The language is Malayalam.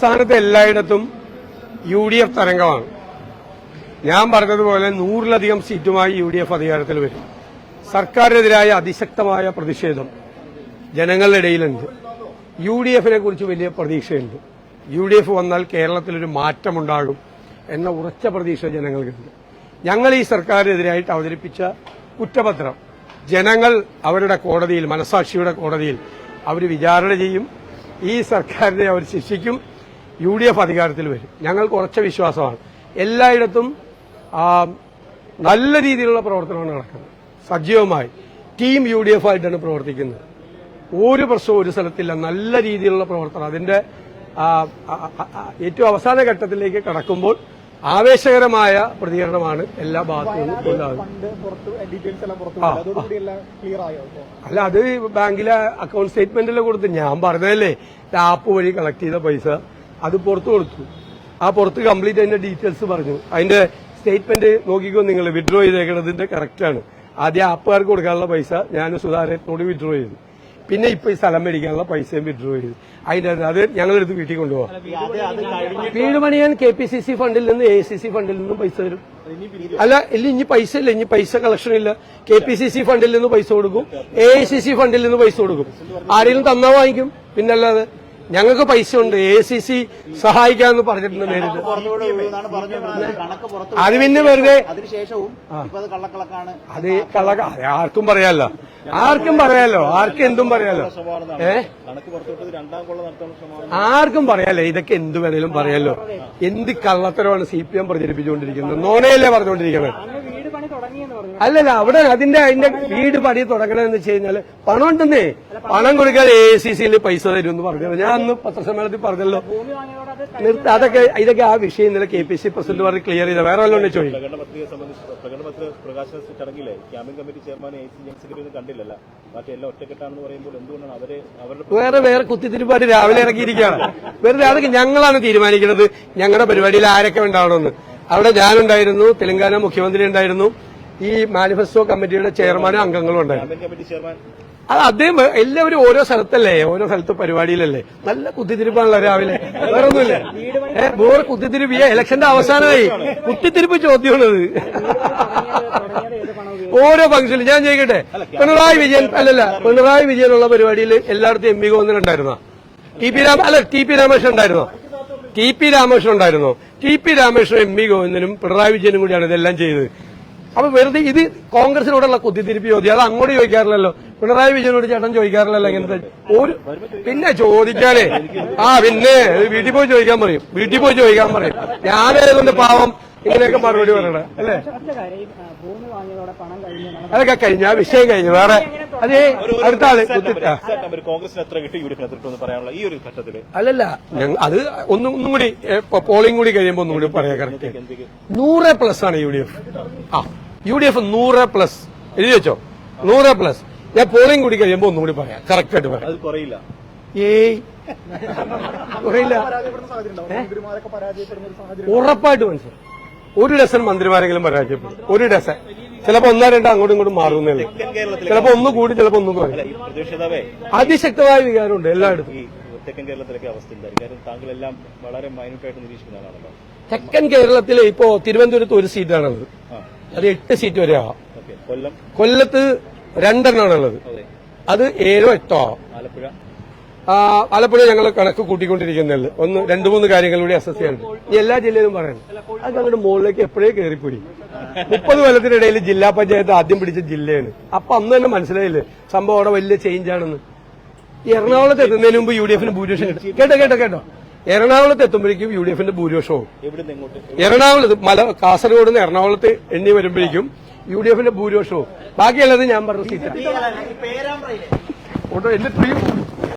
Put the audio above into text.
സംസ്ഥാനത്തെ എല്ലായിടത്തും UDF തരംഗമാണ്. ഞാൻ പറഞ്ഞതുപോലെ 100-ലധികം സീറ്റുമായി UDF അധികാരത്തിൽ വരും. സർക്കാരിനെതിരായ അതിശക്തമായ പ്രതിഷേധം ജനങ്ങളുടെ ഇടയിലുണ്ട്. UDF-നെ കുറിച്ച് വലിയ പ്രതീക്ഷയുണ്ട്. UDF വന്നാൽ കേരളത്തിലൊരു മാറ്റമുണ്ടാകും എന്ന ഉറച്ച പ്രതീക്ഷ ജനങ്ങൾക്കുണ്ട്. ഞങ്ങൾ ഈ സർക്കാരിനെതിരായിട്ട് അവതരിപ്പിച്ച കുറ്റപത്രം ജനങ്ങൾ അവരുടെ കോടതിയിൽ, മനസാക്ഷിയുടെ കോടതിയിൽ അവർ വിചാരണ ചെയ്യും. ഈ സർക്കാരിനെ അവർ ശിക്ഷിക്കും. UDF അധികാരത്തിൽ വരും. ഞങ്ങൾക്ക് ഉറച്ച വിശ്വാസമാണ്. എല്ലായിടത്തും നല്ല രീതിയിലുള്ള പ്രവർത്തനമാണ് നടക്കുന്നത്. സജീവമായി ടീം UDF ആയിട്ടാണ് പ്രവർത്തിക്കുന്നത്. ഒരു പ്രശ്നവും ഒരു സ്ഥലത്തില്ല. നല്ല രീതിയിലുള്ള പ്രവർത്തനം. അതിന്റെ ഏറ്റവും അവസാന ഘട്ടത്തിലേക്ക് കടക്കുമ്പോൾ ആവേശകരമായ പ്രതികരണമാണ് എല്ലാ ഭാഗത്തു നിന്നും ഉണ്ടാകുന്നത്. അല്ല, അത് ബാങ്കിലെ അക്കൌണ്ട് സ്റ്റേറ്റ്മെന്റിൽ കൊടുത്ത് ഞാൻ പറഞ്ഞതല്ലേ, ആപ്പ് വഴി കളക്ട് ചെയ്ത പൈസ അത് പുറത്തു കൊടുത്തു. ആ പുറത്ത് കംപ്ലീറ്റ് അതിന്റെ ഡീറ്റെയിൽസ് പറഞ്ഞു. അതിന്റെ സ്റ്റേറ്റ്മെന്റ് നോക്കിക്കോ നിങ്ങൾ. വിഡ്രോ ചെയ്തേക്കുന്നതിന്റെ കറക്റ്റാണ്. ആദ്യം ആപ്പുകാർക്ക് കൊടുക്കാനുള്ള പൈസ ഞാൻ സുധാകരനോട് വിഡ്രോ ചെയ്തു. പിന്നെ ഇപ്പൊ ഈ സ്ഥലം മേടിക്കാനുള്ള പൈസയും വിഡ്രോ ചെയ്തു. അതിന്റെ അത് ഞങ്ങളെടുത്ത് വീട്ടിൽ കൊണ്ടുപോകാം. വീട് പണിയാൻ KPCC ഫണ്ടിൽ നിന്ന് ACC ഫണ്ടിൽ നിന്നും പൈസ തരും. അല്ല, ഇനി പൈസ ഇല്ല. ഇനി പൈസ കളക്ഷൻ ഇല്ല. KPCC ഫണ്ടിൽ നിന്ന് പൈസ കൊടുക്കും, ACC ഫണ്ടിൽ നിന്ന് പൈസ കൊടുക്കും. ആരെങ്കിലും തന്നാ വാങ്ങിക്കും. പിന്നല്ലാതെ ഞങ്ങൾക്ക് പൈസ ഉണ്ട്. ACC സഹായിക്കാന്ന് പറഞ്ഞിട്ടുണ്ട് നേരിട്ട്. അത് പിന്നെ വെറുതെ അത് ആർക്കും പറയാലോ, ആർക്കും എന്തും പറയാലോ. ആർക്കും പറയാലോ. ഇതൊക്കെ എന്ത് വേണേലും പറയാലോ. എന്ത് കള്ളത്തരമാണ് CPM പ്രചരിപ്പിച്ചുകൊണ്ടിരിക്കുന്നത്. നോണയല്ലേ പറഞ്ഞുകൊണ്ടിരിക്കുന്നത്. അല്ലല്ല, അവിടെ അതിന്റെ വീട് പണി തുടങ്ങണമെന്ന് വെച്ച് കഴിഞ്ഞാല് പണം ഉണ്ടെന്നേ. പണം കൊടുക്കാൻ ACCയിൽ പൈസ തരും എന്ന് പറഞ്ഞത് ഞാൻ അന്ന് പത്രസമ്മേളനത്തിൽ പറഞ്ഞല്ലോ. ഇതൊക്കെ ആ വിഷയം ഇന്നലെ KPCC പ്രസിഡന്റ് പറഞ്ഞ് ക്ലിയർ ചെയ്ത. വേറെ വല്ലതും ചോദിക്കും. വേറെ കുത്തിത്തിരിപ്പാട് രാവിലെ ഇറക്കിയിരിക്കുകയാണ്. വെറുതെ അതൊക്കെ ഞങ്ങളാണ് തീരുമാനിക്കുന്നത്. ഞങ്ങളുടെ പരിപാടിയിൽ ആരൊക്കെ ഉണ്ടാവണമെന്ന്. അവിടെ ഞാനുണ്ടായിരുന്നു, തെലങ്കാന മുഖ്യമന്ത്രി ഉണ്ടായിരുന്നു, ഈ മാനിഫെസ്റ്റോ കമ്മിറ്റിയുടെ ചെയർമാനും അംഗങ്ങളും ഉണ്ടായിരുന്നു. അത് അദ്ദേഹം എല്ലാവരും ഓരോ സ്ഥലത്തല്ലേ, ഓരോ സ്ഥലത്ത് പരിപാടിയിലല്ലേ. നല്ല കുത്തിത്തിരിപ്പാണല്ലോ രാവിലെ. വേറെ ഒന്നുമില്ല. വേറെ കുത്തിത്തിരിപ്പ്. ഇലക്ഷന്റെ അവസാനമായി കുത്തിത്തിരിപ്പ് ചോദ്യമാണത്. ഓരോ ഫംഗ്ഷനിലും ഞാൻ ചോദിക്കട്ടെ, പിണറായി വിജയനുള്ള പരിപാടിയിൽ എല്ലായിടത്തും MP ഗോവിന്ദൻ ഉണ്ടായിരുന്നോ? TP രാമകൃഷ്ണൻ ഉണ്ടായിരുന്നോ? TP രാമകൃഷ്ണൻ MP ഗോവിന്ദനും പിണറായി വിജയനും കൂടിയാണ് ഇതെല്ലാം ചെയ്തത്. അപ്പൊ വെറുതെ ഇത് കോൺഗ്രസിനോടുള്ള കുത്തിത്തിരിപ്പ് ചോദ്യം. അത് അങ്ങോട്ട് ചോദിക്കാറില്ലല്ലോ. പിണറായി വിജയനോട് ചേട്ടൻ ചോദിക്കാറില്ലല്ലോ ഇങ്ങനത്തെ ഒരു. പിന്നെ ചോദിക്കാനേ പിന്നെ വീട്ടിൽ പോയി ചോദിക്കാൻ പറയും. ഞാനേതുകൊണ്ട് പാവം ഇങ്ങനെയൊക്കെ മറുപടി പറയണേ അല്ലേ. അതൊക്കെ കഴിഞ്ഞ വിഷയം കഴിഞ്ഞു. വേറെ അതേ അടുത്ത ആള് അല്ലല്ല, അത് ഒന്നും കൂടി പോളിംഗ് കൂടി കഴിയുമ്പോ ഒന്നും കൂടി പറയാം. കറക്റ്റ് 100+ ആണ് UDF. UDF 100+. എഴുതി വെച്ചോ, 100+. ഞാൻ പോളിംഗ് കൂടി കഴിയുമ്പോ ഒന്നും കൂടി പറയാം. കറക്റ്റ് ആയിട്ട് പറയാം. കുറയില്ല. ഉറപ്പായിട്ട് മനസ്സിലായി. 1 ഡസൻ മന്ത്രിമാരെങ്കിലും പരാജയപ്പെടും. 1 ഡസൻ. ചിലപ്പോ 1-2 അങ്ങോട്ടും ഇങ്ങോട്ടും മാറുന്നേ. ചിലപ്പോ ഒന്ന് കൂടി, ചിലപ്പോ ഒന്നും കുറയും. അതിശക്തമായ വികാരമുണ്ട് എല്ലായിടത്തും. തെക്കൻ കേരളത്തിലൊക്കെ അവസ്ഥ താങ്കളെല്ലാം വളരെ മൈന്യൂട്ടായിട്ട് നിരീക്ഷിക്കുന്നതാണല്ലോ. തെക്കൻ കേരളത്തിൽ ഇപ്പോ തിരുവനന്തപുരത്ത് 1 സീറ്റാണുള്ളത്. അത് 8 സീറ്റ് വരെ ആവാം. കൊല്ലത്ത് 2 എണ്ണമാണുള്ളത്. അത് 7-8 ആവാം. ആലപ്പുഴ ഞങ്ങൾ കണക്ക് കൂട്ടിക്കൊണ്ടിരിക്കുന്നുള്ളൂ. 2-3 കാര്യങ്ങൾ കൂടി അസസ് ചെയ്യാനുണ്ട്. ഈ എല്ലാ ജില്ലയിലും പറയുന്നത് അത് അങ്ങോട്ട് മുകളിലേക്ക് എപ്പോഴേ കയറിപ്പോയി. 30 കൊല്ലത്തിനിടയിൽ ജില്ലാ പഞ്ചായത്ത് ആദ്യം പിടിച്ച ജില്ലയാണ്. അപ്പൊ അന്ന് തന്നെ മനസ്സിലായില്ലേ സംഭവം അവിടെ വലിയ ചേഞ്ച് ആണെന്ന്. എറണാകുളത്ത് എത്തുന്നതിന് മുമ്പ് UDF-ന് ഭൂരിപക്ഷം കിട്ടും. കേട്ടോ എറണാകുളത്ത് എത്തുമ്പോഴേക്കും UDF-ന്റെ ഭൂരിപക്ഷവും. എറണാകുളത്ത് കാസർഗോഡ് നിന്ന് എറണാകുളത്ത് എണ്ണി വരുമ്പോഴേക്കും UDF-ന്റെ ഭൂരിപക്ഷവും. ബാക്കിയുള്ളത് ഞാൻ പറഞ്ഞ സീറ്റാണ്.